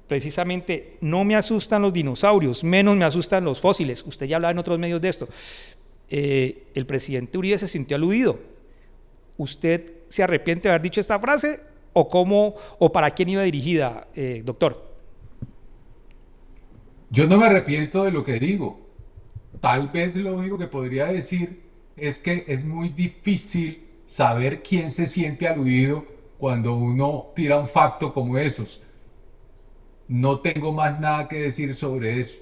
precisamente no me asustan los dinosaurios, menos me asustan los fósiles. Usted ya hablaba en otros medios de esto. El presidente Uribe se sintió aludido. ¿Usted se arrepiente de haber dicho esta frase o cómo o para quién iba dirigida, doctor? Yo no me arrepiento de lo que digo. Tal vez lo único que podría decir es que es muy difícil saber quién se siente aludido cuando uno tira un facto como esos. No tengo más nada que decir sobre eso.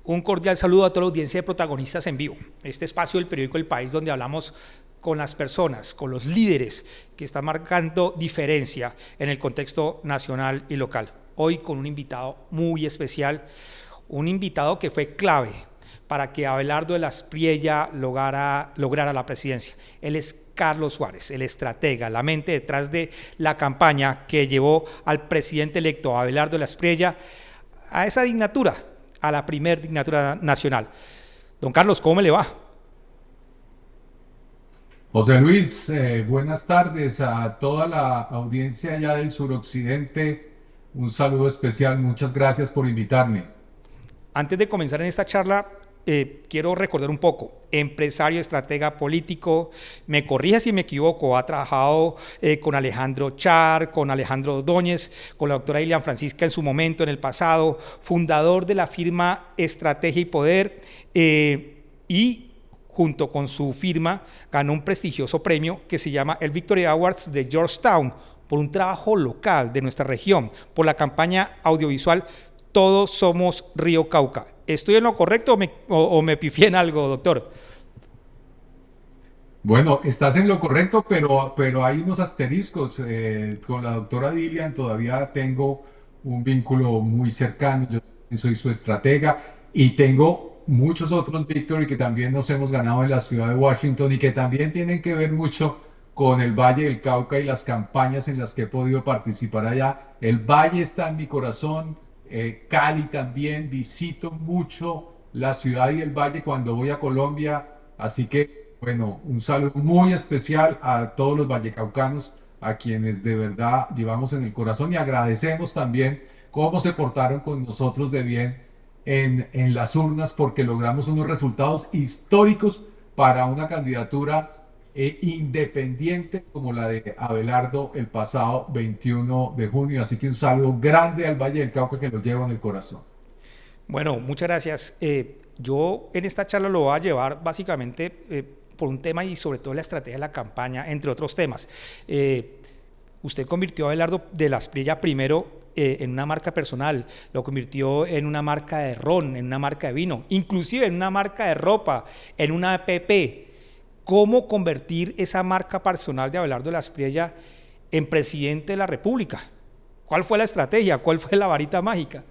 Un cordial saludo a toda la audiencia de Protagonistas en Vivo, este espacio del periódico El País donde hablamos con las personas, con los líderes que están marcando diferencia en el contexto nacional y local. Hoy con un invitado muy especial, un invitado que fue clave para que Abelardo de la Espriella lograra la presidencia. Él es Carlos Suárez, el estratega, la mente detrás de la campaña que llevó al presidente electo Abelardo de la Espriella a esa dignatura, a la primer dignatura nacional. Don Carlos, ¿cómo me le va? José Luis, buenas tardes a toda la audiencia allá del suroccidente. Un saludo especial, muchas gracias por invitarme. Antes de comenzar en esta charla, quiero recordar un poco. Empresario, estratega político, me corrija si me equivoco, ha trabajado con Alejandro Char, con Alejandro Ordóñez, con la doctora Ilian Francisca en su momento, en el pasado, fundador de la firma Estrategia y Poder, y junto con su firma ganó un prestigioso premio que se llama el Victory Awards de Georgetown por un trabajo local de nuestra región, por la campaña audiovisual Todos Somos Río Cauca. ¿Estoy en lo correcto o me pifié en algo, doctor? Bueno, estás en lo correcto, pero hay unos asteriscos. Con la doctora Dilian todavía tengo un vínculo muy cercano. Yo soy su estratega y tengo muchos otros Victory que también nos hemos ganado en la ciudad de Washington y que también tienen que ver mucho con el Valle del Cauca y las campañas en las que he podido participar allá. El Valle está en mi corazón, Cali también. Visito mucho la ciudad y el Valle cuando voy a Colombia, así que bueno, un saludo muy especial a todos los vallecaucanos, a quienes de verdad llevamos en el corazón y agradecemos también cómo se portaron con nosotros de bien en las urnas porque logramos unos resultados históricos para una candidatura independiente como la de Abelardo el pasado 21 de junio. Así que un saludo grande al Valle del Cauca que los llevo en el corazón. Bueno, muchas gracias. Yo en esta charla lo voy a llevar básicamente por un tema y sobre todo la estrategia de la campaña, entre otros temas. Usted convirtió a Abelardo de la Espriella primero en una marca personal, lo convirtió en una marca de ron, en una marca de vino, inclusive en una marca de ropa, en una app. ¿Cómo convertir esa marca personal de Abelardo de la Espriella en presidente de la República? ¿Cuál fue la estrategia? ¿Cuál fue la varita mágica?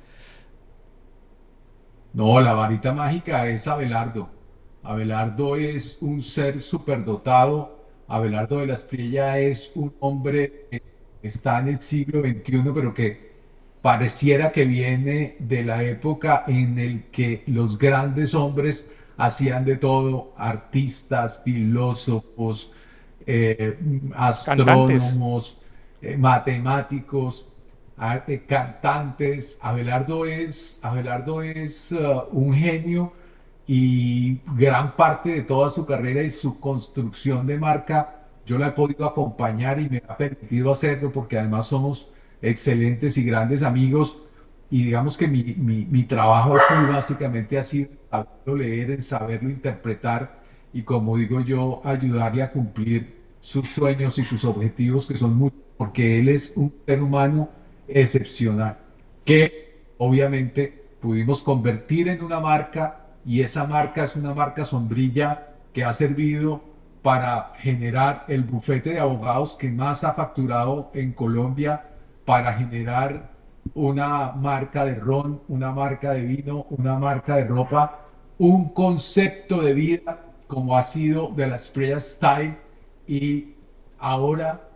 No, la varita mágica es Abelardo. Abelardo es un ser superdotado. Abelardo de la Espriella es un hombre que está en el siglo XXI, pero que pareciera que viene de la época en el que los grandes hombres hacían de todo, artistas, filósofos, eh, Cantantes. astrónomos, matemáticos, cantantes. Abelardo es un genio y gran parte de toda su carrera y su construcción de marca yo la he podido acompañar y me ha permitido hacerlo porque además somos excelentes y grandes amigos y digamos que mi trabajo aquí básicamente ha sido saberlo leer, en saberlo interpretar y como digo yo, ayudarle a cumplir sus sueños y sus objetivos que son muchos, porque él es un ser humano excepcional, que obviamente pudimos convertir en una marca y esa marca es una marca sombrilla que ha servido para generar el bufete de abogados que más ha facturado en Colombia, para generar una marca de ron, una marca de vino, una marca de ropa, un concepto de vida como ha sido de la Estrella Style y ahora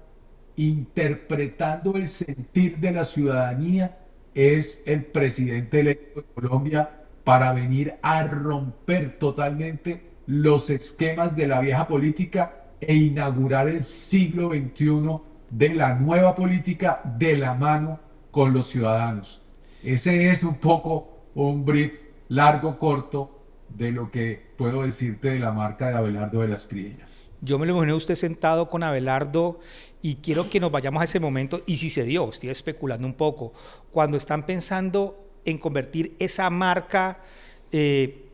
interpretando el sentir de la ciudadanía es el presidente electo de Colombia para venir a romper totalmente los esquemas de la vieja política e inaugurar el siglo XXI de la nueva política de la mano con los ciudadanos. Ese es un poco un brief largo, corto, de lo que puedo decirte de la marca de Abelardo de la Espriella. Yo me lo imaginé usted sentado con Abelardo y quiero que nos vayamos a ese momento, y si se dio, estoy especulando un poco, cuando están pensando en convertir esa marca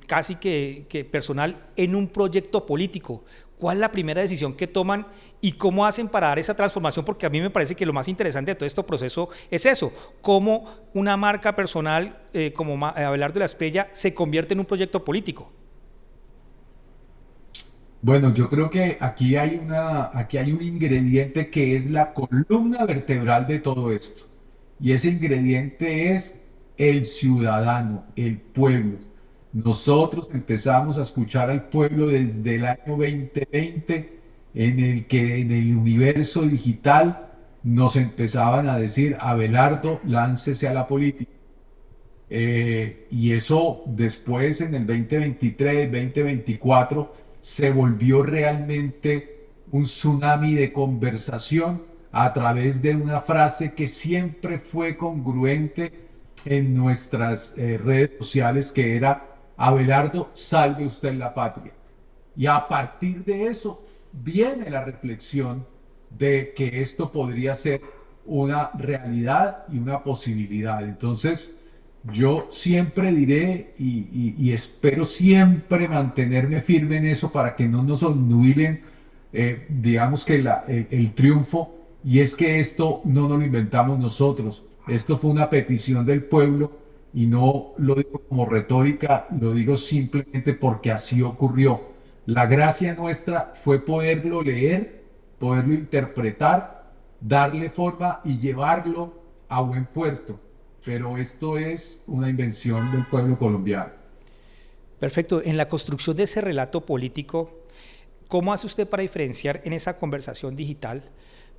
casi que personal en un proyecto político. ¿Cuál es la primera decisión que toman y cómo hacen para dar esa transformación? Porque a mí me parece que lo más interesante de todo este proceso es eso, cómo una marca personal como Abelardo de la Espriella se convierte en un proyecto político. Bueno, yo creo que aquí hay un ingrediente que es la columna vertebral de todo esto. Y ese ingrediente es el ciudadano, el pueblo. Nosotros empezamos a escuchar al pueblo desde el año 2020, en el que en el universo digital nos empezaban a decir: Abelardo, láncese a la política. Y eso después en el 2023, 2024 se volvió realmente un tsunami de conversación a través de una frase que siempre fue congruente en nuestras redes sociales, que era: Abelardo, salve usted la patria. Y a partir de eso viene la reflexión de que esto podría ser una realidad y una posibilidad. Entonces, yo siempre diré y espero siempre mantenerme firme en eso para que no nos obnubilen, digamos que el triunfo, y es que esto no nos lo inventamos nosotros, esto fue una petición del pueblo y no lo digo como retórica, lo digo simplemente porque así ocurrió. La gracia nuestra fue poderlo leer, poderlo interpretar, darle forma y llevarlo a buen puerto, pero esto es una invención del pueblo colombiano. Perfecto. En la construcción de ese relato político, ¿cómo hace usted para diferenciar en esa conversación digital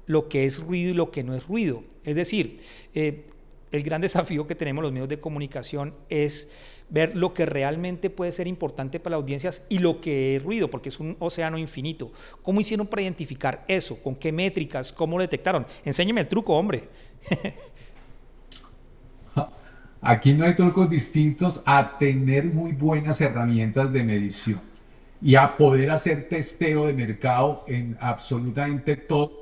lo que es ruido y lo que no es ruido? Es decir, el gran desafío que tenemos los medios de comunicación es ver lo que realmente puede ser importante para las audiencias y lo que es ruido, porque es un océano infinito. ¿Cómo hicieron para identificar eso? ¿Con qué métricas? ¿Cómo lo detectaron? Enséñeme el truco, hombre. Aquí no hay trucos distintos a tener muy buenas herramientas de medición y a poder hacer testeo de mercado en absolutamente todos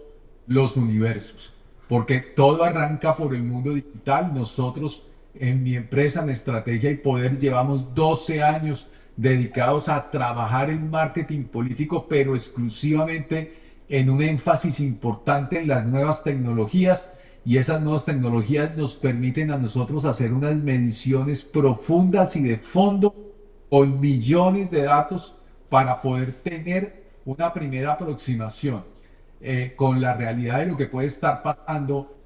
los universos, porque todo arranca por el mundo digital. Nosotros en mi empresa, en Estrategia y Poder, llevamos 12 años dedicados a trabajar en marketing político, pero exclusivamente en un énfasis importante en las nuevas tecnologías, y esas nuevas tecnologías nos permiten a nosotros hacer unas mediciones profundas y de fondo con millones de datos para poder tener una primera aproximación con la realidad de lo que puede estar pasando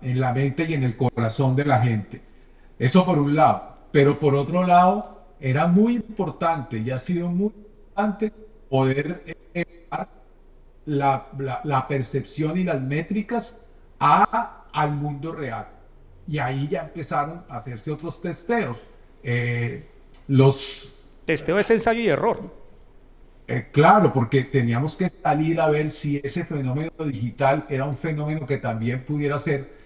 en la mente y en el corazón de la gente. Eso por un lado, pero por otro lado era muy importante y ha sido muy importante poder la percepción y las métricas al mundo real. Y ahí ya empezaron a hacerse otros testeos. Eh, los, Testeo es ensayo y error. claro, porque teníamos que salir a ver si ese fenómeno digital era un fenómeno que también pudiera ser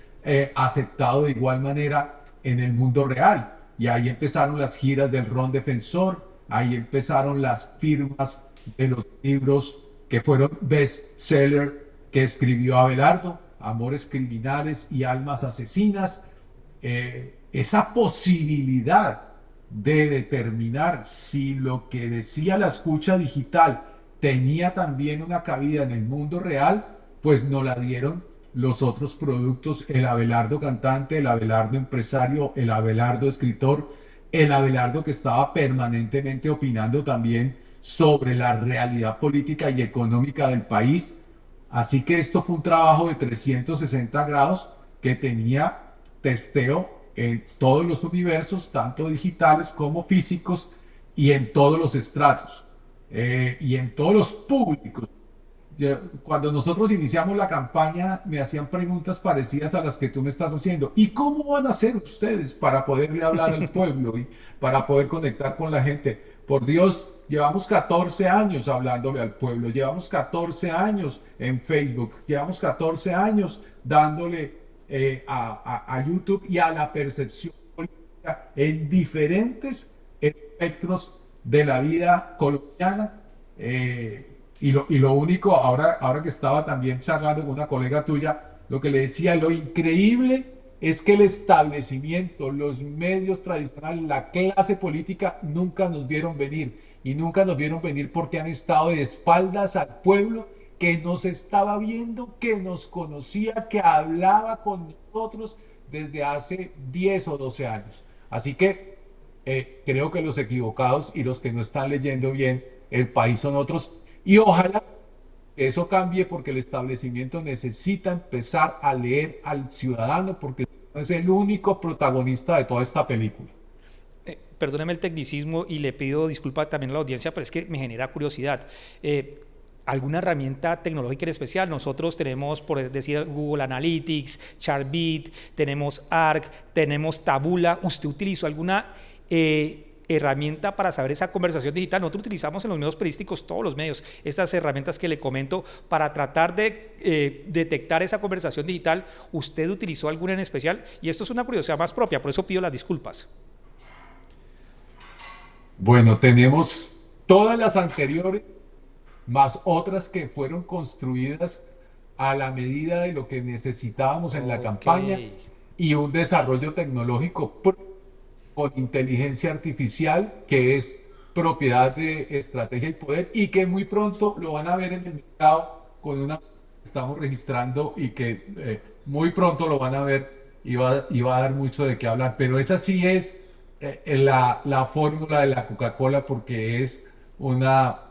aceptado de igual manera en el mundo real. Y ahí empezaron las giras del Ron Defensor, ahí empezaron las firmas de los libros que fueron bestseller que escribió Abelardo: Amores Criminales y Almas Asesinas. Esa posibilidad de determinar si lo que decía la escucha digital tenía también una cabida en el mundo real, pues nos la dieron los otros productos: el Abelardo cantante, el Abelardo empresario, el Abelardo escritor, el Abelardo que estaba permanentemente opinando también sobre la realidad política y económica del país. Así que esto fue un trabajo de 360 grados que tenía testeo en todos los universos, tanto digitales como físicos, y en todos los estratos, y en todos los públicos. Cuando nosotros iniciamos la campaña, me hacían preguntas parecidas a las que tú me estás haciendo. ¿Y cómo van a hacer ustedes para poderle hablar al pueblo y para poder conectar con la gente? Por Dios, llevamos 14 años hablándole al pueblo, llevamos 14 años en Facebook, llevamos 14 años dándole a YouTube y a la percepción política en diferentes espectros de la vida colombiana. Y lo único, ahora que estaba también charlando con una colega tuya, lo que le decía, lo increíble es que el establecimiento, los medios tradicionales, la clase política nunca nos vieron venir y nunca nos vieron venir porque han estado de espaldas al pueblo que nos estaba viendo, que nos conocía, que hablaba con nosotros desde hace 10 o 12 años. Así que creo que los equivocados y los que no están leyendo bien el país son otros y ojalá que eso cambie porque el establecimiento necesita empezar a leer al ciudadano porque es el único protagonista de toda esta película. Perdóneme el tecnicismo y le pido disculpa también a la audiencia, pero es que me genera curiosidad. ¿Alguna herramienta tecnológica en especial? Nosotros tenemos, por decir, Google Analytics, Chartbeat, tenemos Arc, tenemos Tabula. ¿Usted utilizó alguna herramienta para saber esa conversación digital? Nosotros utilizamos en los medios periodísticos, todos los medios, estas herramientas que le comento para tratar de detectar esa conversación digital. ¿Usted utilizó alguna en especial? Y esto es una curiosidad más propia, por eso pido las disculpas. Bueno, tenemos todas las anteriores, más otras que fueron construidas a la medida de lo que necesitábamos en la Ok. campaña y un desarrollo tecnológico con inteligencia artificial que es propiedad de Estrategia y Poder y que muy pronto lo van a ver en el mercado con una que estamos registrando y que muy pronto lo van a ver y va a dar mucho de qué hablar. Pero esa sí es la fórmula de la Coca-Cola porque es una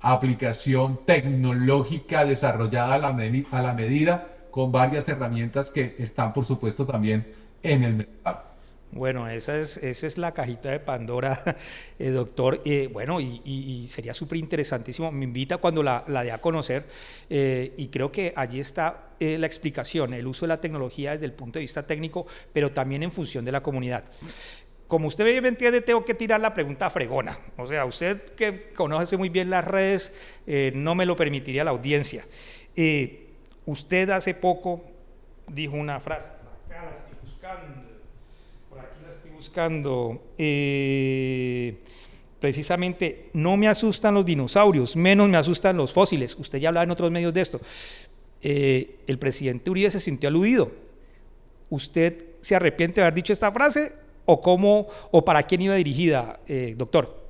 aplicación tecnológica desarrollada a la medida con varias herramientas que están, por supuesto, también en el mercado. Bueno, esa es la cajita de Pandora, doctor. Bueno, y sería súper interesantísimo. Me invita cuando la dé a conocer y creo que allí está la explicación, el uso de la tecnología desde el punto de vista técnico, pero también en función de la comunidad. Como usted me entiende, tengo que tirar la pregunta fregona. O sea, usted que conoce muy bien las redes, no me lo permitiría la audiencia. Usted hace poco dijo una frase, acá la estoy buscando. Por aquí la estoy buscando. Precisamente, no me asustan los dinosaurios, menos me asustan los fósiles. Usted ya hablaba en otros medios de esto. El presidente Uribe se sintió aludido. ¿Usted se arrepiente de haber dicho esta frase? ¿O cómo, o para quién iba dirigida, doctor?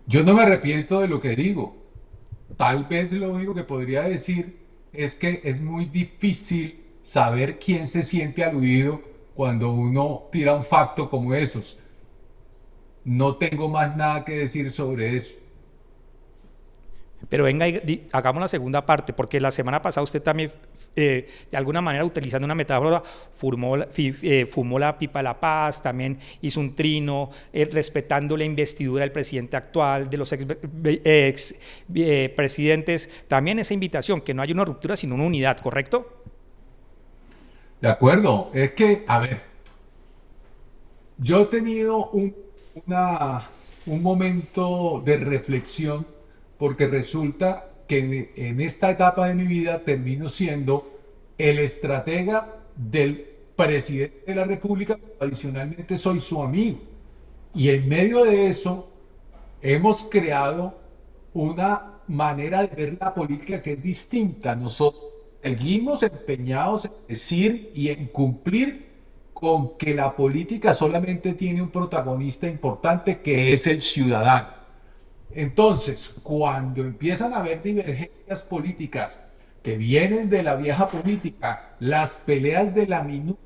Yo no me arrepiento de lo que digo. Tal vez lo único que podría decir es que es muy difícil saber quién se siente aludido cuando uno tira un facto como esos. No tengo más nada que decir sobre eso. Pero venga, hagamos la segunda parte, porque la semana pasada usted también, de alguna manera, utilizando una metáfora, fumó la pipa de la paz, también hizo un trino, respetando la investidura del presidente actual, de los ex presidentes. También esa invitación, que no haya una ruptura, sino una unidad, ¿correcto? De acuerdo, es que, a ver, yo he tenido un momento de reflexión porque resulta que en esta etapa de mi vida termino siendo el estratega del presidente de la República, pero adicionalmente soy su amigo. Y en medio de eso hemos creado una manera de ver la política que es distinta. Nosotros seguimos empeñados en decir y en cumplir con que la política solamente tiene un protagonista importante que es el ciudadano. Entonces, cuando empiezan a haber divergencias políticas que vienen de la vieja política, las peleas de la minuta,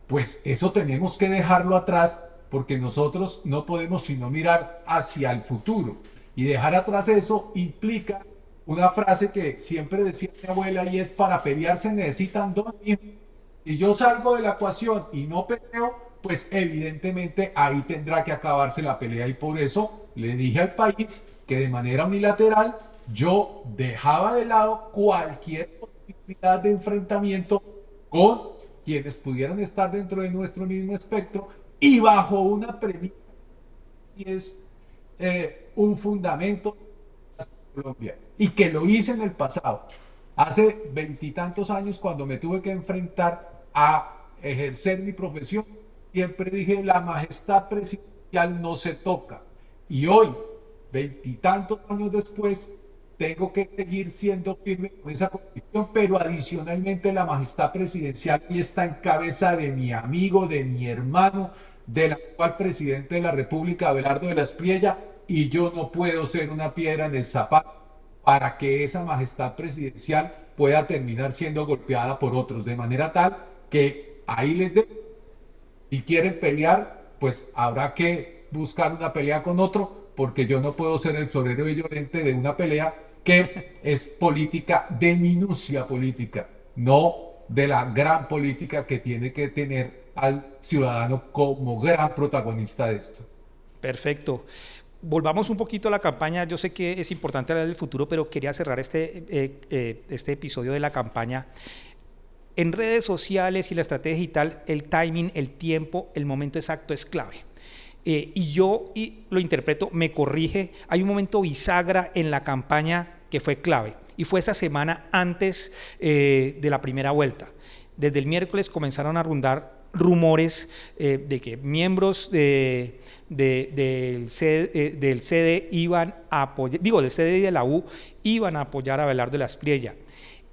pues eso tenemos que dejarlo atrás porque nosotros no podemos sino mirar hacia el futuro. Y dejar atrás eso implica una frase que siempre decía mi abuela y es para pelear se necesitan dos hijos. Si yo salgo de la ecuación y no peleo, pues evidentemente ahí tendrá que acabarse la pelea y por eso le dije al país que de manera unilateral yo dejaba de lado cualquier posibilidad de enfrentamiento con quienes pudieran estar dentro de nuestro mismo espectro y bajo una premisa y es un fundamento de Colombia y que lo hice en el pasado. Hace veintitantos años cuando me tuve que enfrentar a ejercer mi profesión, siempre dije la majestad presidencial no se toca. Y hoy, veintitantos años después, tengo que seguir siendo firme con esa convicción, pero adicionalmente la majestad presidencial y está en cabeza de mi amigo, de mi hermano, del actual presidente de la República, Abelardo de la Espriella, y yo no puedo ser una piedra en el zapato para que esa majestad presidencial pueda terminar siendo golpeada por otros, de manera tal que ahí les dejo. Si quieren pelear, pues habrá que buscar una pelea con otro, porque yo no puedo ser el florero y llorente de una pelea que es política de minucia política, no de la gran política que tiene que tener al ciudadano como gran protagonista de esto. Perfecto. Volvamos un poquito a la campaña. Yo sé que es importante hablar del futuro, pero quería cerrar este episodio de la campaña. En redes sociales y la estrategia digital, el timing, el tiempo, el momento exacto es clave. Y yo lo interpreto, me corrige, hay un momento bisagra en la campaña que fue clave, y fue esa semana antes de la primera vuelta. Desde el miércoles comenzaron a rondar rumores de que miembros del CD iban a apoyar, del CD y de la U iban a apoyar a Abelardo de la Espriella.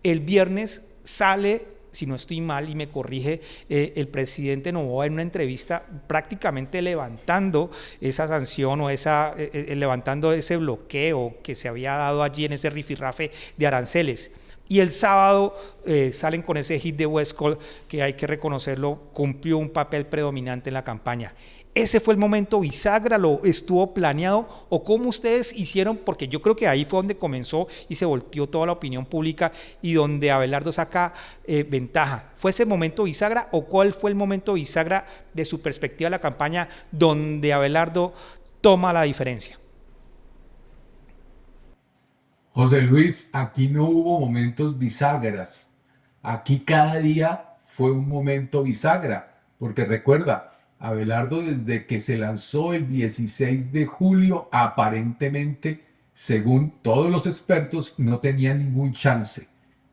El viernes sale, si no estoy mal y me corrige, el presidente Noboa en una entrevista prácticamente levantando esa sanción o levantando ese bloqueo que se había dado allí en ese rifirrafe de aranceles. Y el sábado salen con ese hit de Westcol que hay que reconocerlo, cumplió un papel predominante en la campaña. ¿Ese fue el momento bisagra? ¿Lo estuvo planeado? ¿O cómo ustedes hicieron? Porque yo creo que ahí fue donde comenzó y se volteó toda la opinión pública y donde Abelardo saca ventaja. ¿Fue ese momento bisagra o cuál fue el momento bisagra de su perspectiva de la campaña donde Abelardo toma la diferencia? José Luis, aquí no hubo momentos bisagras. Aquí cada día fue un momento bisagra, porque recuerda, Abelardo desde que se lanzó el 16 de julio, aparentemente, según todos los expertos, no tenía ningún chance.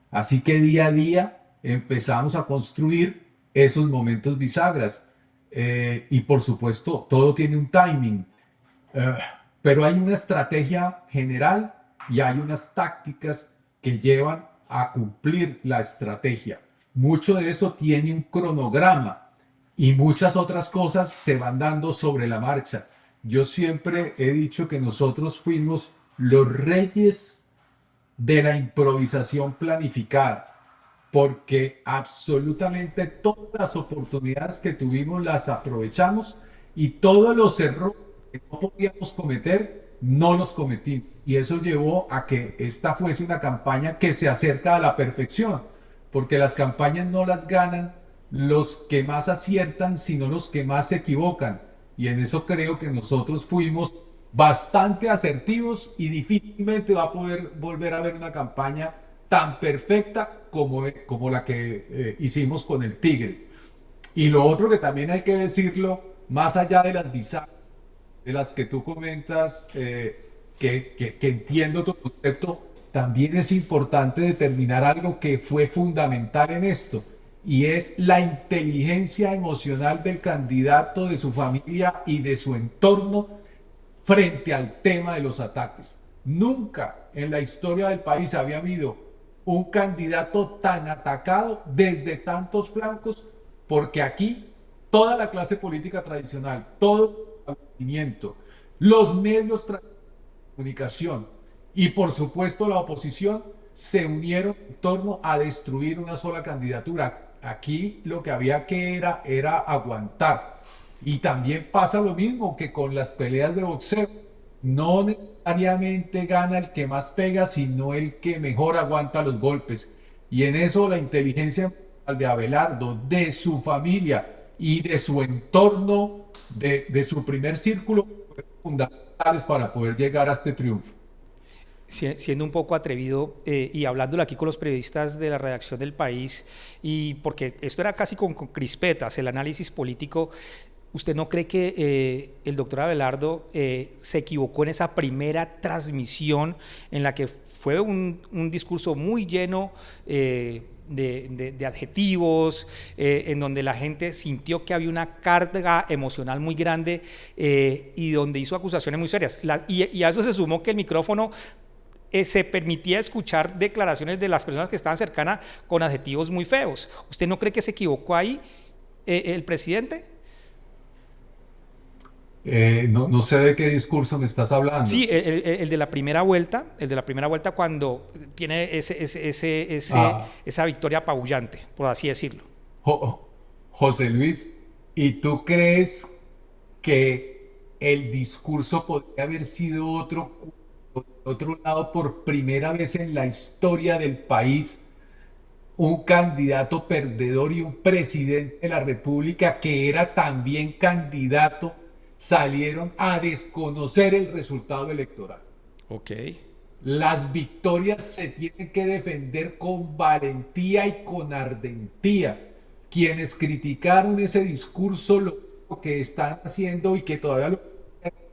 Así que día a día empezamos a construir esos momentos bisagras. Y por supuesto, todo tiene un timing. Eh, pero hay una estrategia general y hay unas tácticas que llevan a cumplir la estrategia. Mucho de eso tiene un cronograma y muchas otras cosas se van dando sobre la marcha. Yo siempre he dicho que nosotros fuimos los reyes de la improvisación planificada, porque absolutamente todas las oportunidades que tuvimos las aprovechamos y todos los errores que no podíamos cometer, no los cometimos. Y eso llevó a que esta fuese una campaña que se acerca a la perfección, porque las campañas no las ganan los que más aciertan, sino los que más se equivocan. Y en eso creo que nosotros fuimos bastante asertivos y difícilmente va a poder volver a ver una campaña tan perfecta como la que hicimos con el Tigre. Y lo otro que también hay que decirlo, más allá de las bizarras, de las que tú comentas, que entiendo tu concepto, también es importante determinar algo que fue fundamental en esto, y es la inteligencia emocional del candidato, de su familia y de su entorno frente al tema de los ataques. Nunca en la historia del país había habido un candidato tan atacado desde tantos flancos, porque aquí toda la clase política tradicional, todo el movimiento, los medios de comunicación y por supuesto la oposición se unieron en torno a destruir una sola candidatura. Aquí lo que había que era aguantar. Y también pasa lo mismo que con las peleas de boxeo. No necesariamente gana el que más pega, sino el que mejor aguanta los golpes. Y en eso la inteligencia de Abelardo, de su familia y de su entorno, de su primer círculo, fueron fundamentales para poder llegar a este triunfo. Siendo un poco atrevido y hablándolo aquí con los periodistas de la redacción del País, y porque esto era casi con crispetas, el análisis político, ¿Usted no cree que el doctor Abelardo se equivocó en esa primera transmisión en la que fue un discurso muy lleno de adjetivos, en donde la gente sintió que había una carga emocional muy grande y donde hizo acusaciones muy serias? Y a eso se sumó que el micrófono se permitía escuchar declaraciones de las personas que estaban cercanas con adjetivos muy feos. ¿Usted no cree que se equivocó ahí el presidente? No sé de qué discurso me estás Sí, hablando. el de la primera vuelta, el de la primera vuelta cuando tiene Ah, esa victoria apabullante, por así decirlo. José Luis, ¿y tú crees que el discurso podría haber sido otro, por otro lado, por primera vez en la historia del país, un candidato perdedor y un presidente de la República que era también candidato, salieron a desconocer el resultado electoral? Ok, Las victorias se tienen que defender con valentía y con ardentía. Quienes criticaron ese discurso, lo que están haciendo y que todavía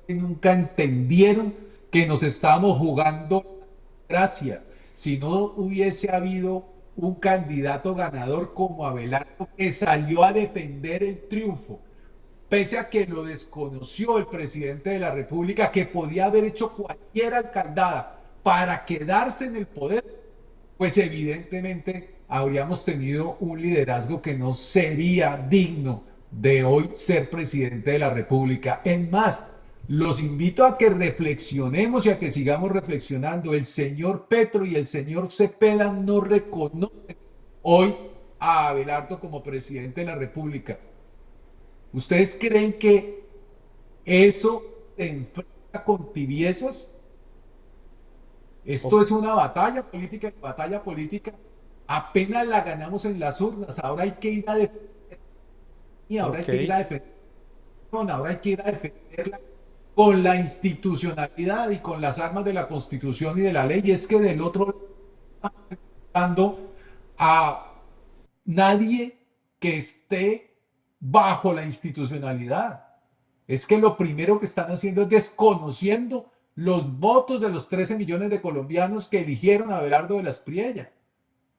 nunca entendieron que nos estábamos jugando gracia. Si no hubiese habido un candidato ganador como Abelardo que salió a defender el triunfo, pese a que lo desconoció el presidente de la República, que podía haber hecho cualquier alcaldada para quedarse en el poder, pues evidentemente habríamos tenido un liderazgo que no sería digno de hoy ser presidente de la República. En más, los invito a que reflexionemos y a que sigamos reflexionando. El señor Petro y el señor Cepeda no reconocen hoy a Abelardo como presidente de la República. ¿Ustedes creen que eso se enfrenta con tibiezas? Esto o- es una batalla política y batalla política apenas la ganamos en las urnas. Ahora hay que ir a defender, ahora hay ok. que ir a defender, ahora hay que ir a defenderla con la institucionalidad y con las armas de la Constitución y de la ley. Y es que del otro lado estamos enfrentando a nadie que esté bajo la institucionalidad. Es que lo primero que están haciendo es desconociendo los votos de los 13 millones de colombianos que eligieron a Abelardo de la Espriella.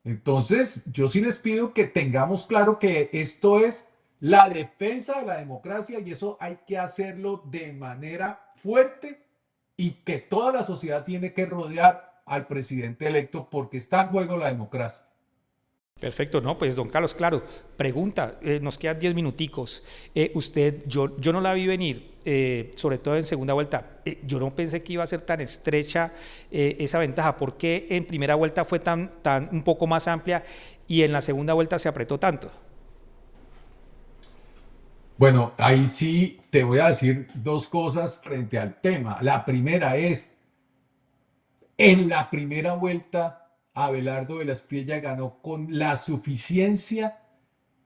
Entonces, yo sí les pido que tengamos claro que esto es la defensa de la democracia y eso hay que hacerlo de manera fuerte y que toda la sociedad tiene que rodear al presidente electo porque está en juego la democracia. Perfecto, no, pues don Carlos, claro, pregunta, nos quedan 10 minuticos. Yo no la vi venir, sobre todo en segunda vuelta. Yo no pensé que iba a ser tan estrecha esa ventaja. ¿Por qué en primera vuelta fue tan un poco más amplia y en la segunda vuelta se apretó tanto? Bueno, ahí sí te voy a decir dos cosas frente al tema. La primera es, en la primera vuelta, Abelardo de la Espriella ganó con la suficiencia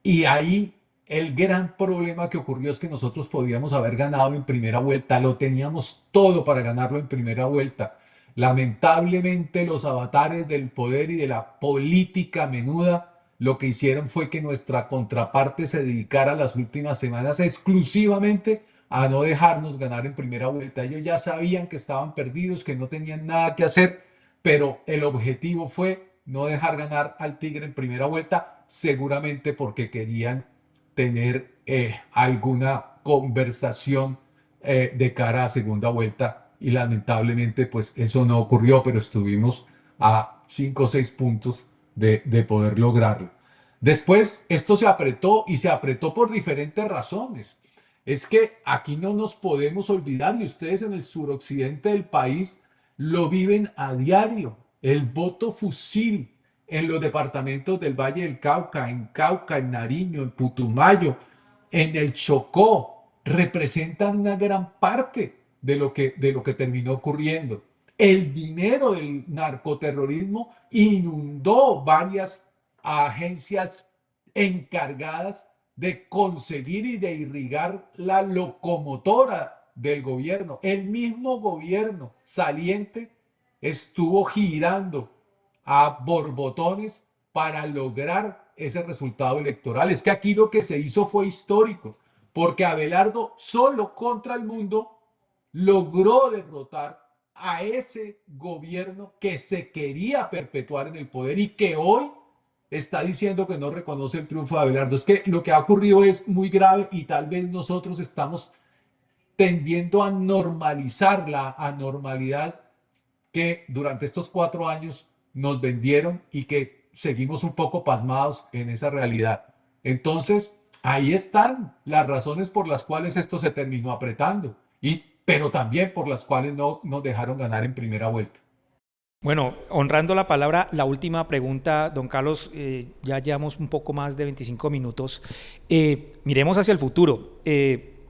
y ahí el gran problema que ocurrió es que nosotros podíamos haber ganado en primera vuelta, lo teníamos todo para ganarlo en primera vuelta. Lamentablemente los avatares del poder y de la política menuda lo que hicieron fue que nuestra contraparte se dedicara las últimas semanas exclusivamente a no dejarnos ganar en primera vuelta. Ellos ya sabían que estaban perdidos, que no tenían nada que hacer, pero el objetivo fue no dejar ganar al Tigre en primera vuelta, seguramente porque querían tener alguna conversación de cara a segunda vuelta y lamentablemente pues eso no ocurrió, pero estuvimos a 5 o 6 puntos de poder lograrlo. Después esto se apretó y se apretó por diferentes razones. Es que aquí no nos podemos olvidar y ustedes en el suroccidente del país lo viven a diario. El voto fusil en los departamentos del Valle del Cauca, en Nariño, en Putumayo, en el Chocó, representan una gran parte de lo que terminó ocurriendo. El dinero del narcoterrorismo inundó varias agencias encargadas de conseguir y de irrigar la locomotora del gobierno. El mismo gobierno saliente estuvo girando a borbotones para lograr ese resultado electoral. Es que aquí lo que se hizo fue histórico, porque Abelardo solo contra el mundo logró derrotar a ese gobierno que se quería perpetuar en el poder y que hoy está diciendo que no reconoce el triunfo de Abelardo. Es que lo que ha ocurrido es muy grave y tal vez nosotros estamos tendiendo a normalizar la anormalidad que durante estos 4 años nos vendieron y que seguimos un poco pasmados en esa realidad. Entonces, ahí están las razones por las cuales esto se terminó apretando, pero también por las cuales no nos dejaron ganar en primera vuelta. Bueno, honrando la palabra, la última pregunta, don Carlos, ya llevamos un poco más de 25 minutos. Miremos hacia el futuro.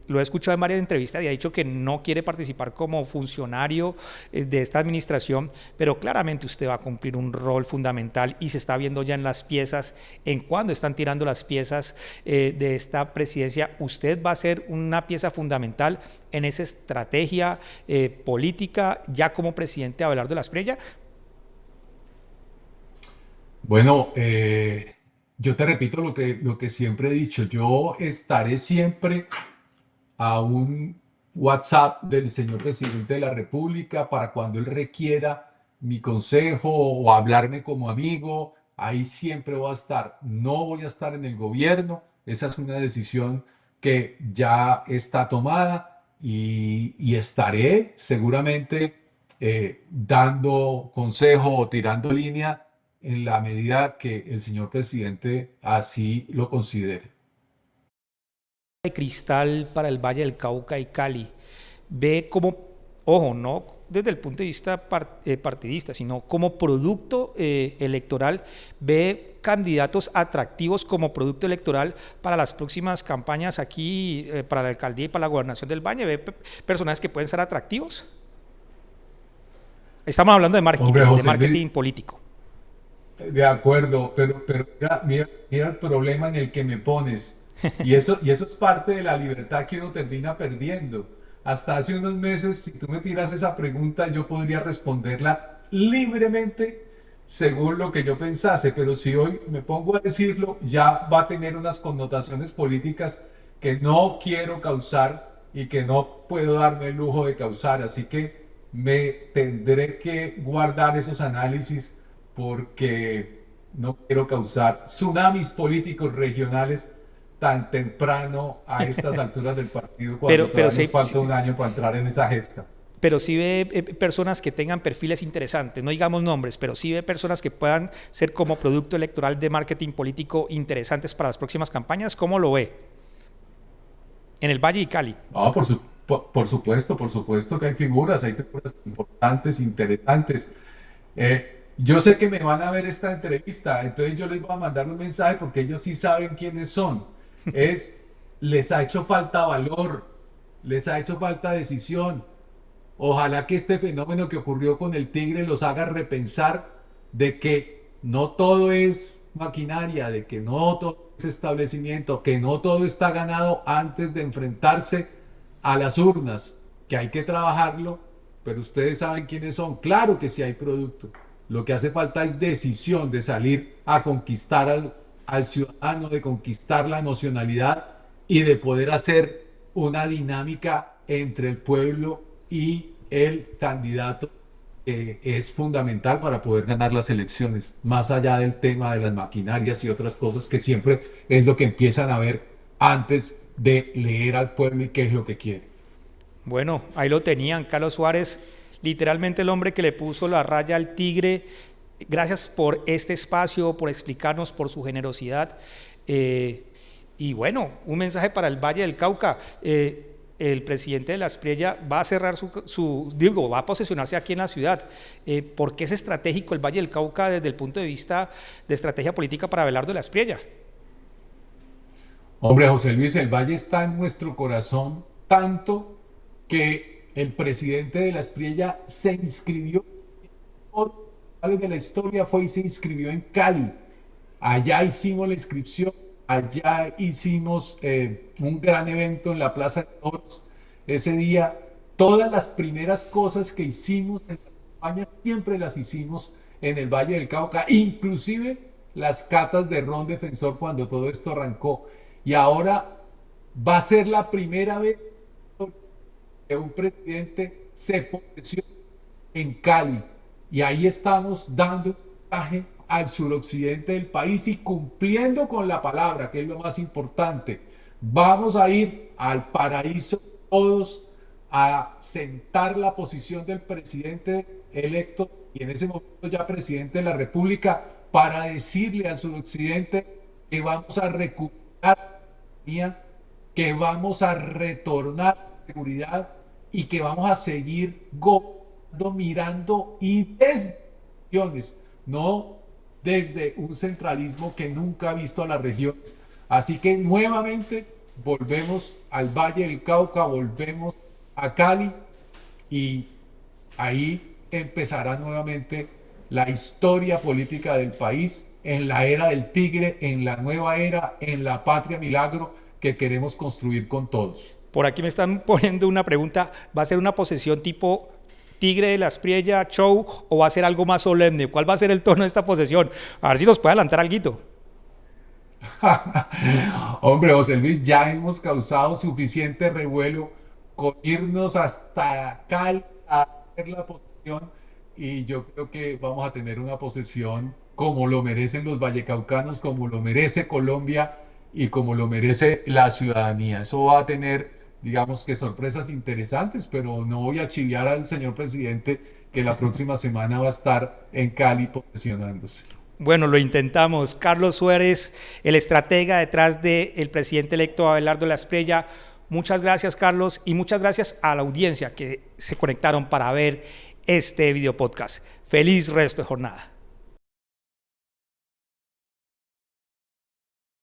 Lo he escuchado en varias entrevistas y ha dicho que no quiere participar como funcionario de esta administración, pero claramente usted va a cumplir un rol fundamental y se está viendo ya en las piezas, en cuándo están tirando las piezas de esta presidencia. Usted va a ser una pieza fundamental en esa estrategia política ya como presidente de Abelardo de la Espriella. Bueno, yo te repito lo que siempre he dicho, yo estaré siempre a un WhatsApp del señor presidente de la República para cuando él requiera mi consejo o hablarme como amigo. Ahí siempre voy a estar. No voy a estar en el gobierno. Esa es una decisión que ya está tomada y estaré seguramente dando consejo o tirando línea en la medida que el señor presidente así lo considere. De cristal para el Valle del Cauca y Cali, ve como, ojo, no desde el punto de vista partidista, sino como producto electoral, ve candidatos atractivos como producto electoral para las próximas campañas aquí, para la alcaldía y para la gobernación del Valle, ve personajes que pueden ser atractivos. Estamos hablando Hombre, de José marketing Luis, político. de acuerdo, pero mira el problema en el que me pones. Y eso es parte de la libertad que uno termina perdiendo. Hasta hace unos meses, si tú me tiras esa pregunta, yo podría responderla libremente según lo que yo pensase, pero si hoy me pongo a decirlo, ya va a tener unas connotaciones políticas que no quiero causar y que no puedo darme el lujo de causar. Así que me tendré que guardar esos análisis porque no quiero causar tsunamis políticos regionales tan temprano a estas alturas del partido cuando Pero todavía nos sí, falta un año para entrar en esa gesta. pero sí ve personas que tengan perfiles interesantes, no digamos nombres, pero sí ve personas que puedan ser como producto electoral de marketing político interesantes para las próximas campañas. ¿Cómo lo ve? En el Valle y Cali. No, por supuesto que hay figuras importantes, interesantes. Yo sé que me van a ver esta entrevista, entonces yo les voy a mandar un mensaje porque ellos sí saben quiénes son. Es, les ha hecho falta valor, les ha hecho falta decisión. Ojalá que este fenómeno que ocurrió con el Tigre los haga repensar de que no todo es maquinaria, de que no todo es establecimiento, que no todo está ganado antes de enfrentarse a las urnas, que hay que trabajarlo, pero ustedes saben quiénes son. Claro que sí hay producto. Lo que hace falta es decisión de salir a conquistar al ciudadano, de conquistar la nacionalidad y de poder hacer una dinámica entre el pueblo y el candidato es fundamental para poder ganar las elecciones, más allá del tema de las maquinarias y otras cosas que siempre es lo que empiezan a ver antes de leer al pueblo y qué es lo que quiere. Bueno, ahí lo tenían, Carlos Suárez, literalmente el hombre que le puso la raya al Tigre. Gracias por este espacio, por explicarnos, por su generosidad. Y bueno, un mensaje para el Valle del Cauca. El presidente de la Espriella va a cerrar va a posesionarse aquí en la ciudad. ¿Por qué es estratégico el Valle del Cauca desde el punto de vista de estrategia política para Abelardo de la Espriella? Hombre, José Luis, el Valle está en nuestro corazón tanto que el presidente de la Espriella se inscribió, de la historia fue y se inscribió en Cali. Allá hicimos la inscripción, allá hicimos un gran evento en la Plaza de Toros. Ese día, todas las primeras cosas que hicimos en la campaña siempre las hicimos en el Valle del Cauca, inclusive las catas de ron defensor cuando todo esto arrancó. Y ahora Va a ser la primera vez que un presidente se posesiona en Cali. Y ahí estamos dando un mensaje al suroccidente del país y cumpliendo con la palabra, que es lo más importante. Vamos a ir al paraíso todos a sentar la posición del presidente electo y en ese momento ya presidente de la República para decirle al suroccidente que vamos a recuperar la economía, que vamos a retornar la seguridad y que vamos a seguir mirando y desde regiones, no desde un centralismo que nunca ha visto a las regiones. Así que nuevamente volvemos al Valle del Cauca, volvemos a Cali y ahí empezará nuevamente la historia política del país en la era del tigre, en la nueva era, en la patria milagro que queremos construir con todos. Por aquí me están poniendo una pregunta, ¿va a ser una posesión tipo Tigre de la Espriella, show, o va a ser algo más solemne? ¿Cuál va a ser el tono de esta posesión? A ver si nos puede adelantar alguito. Hombre, José Luis, ya hemos causado suficiente revuelo con irnos hasta Cali a hacer la posesión y yo creo que vamos a tener una posesión como lo merecen los vallecaucanos, como lo merece Colombia y como lo merece la ciudadanía. Eso va a tener, digamos que sorpresas interesantes, pero no voy a chiviar al señor presidente que la próxima semana va a estar en Cali posesionándose. Bueno, lo intentamos. Carlos Suárez, el estratega detrás del presidente electo Abelardo La Espriella. Muchas gracias, Carlos, y muchas gracias a la audiencia que se conectaron para ver este video podcast. Feliz resto de jornada.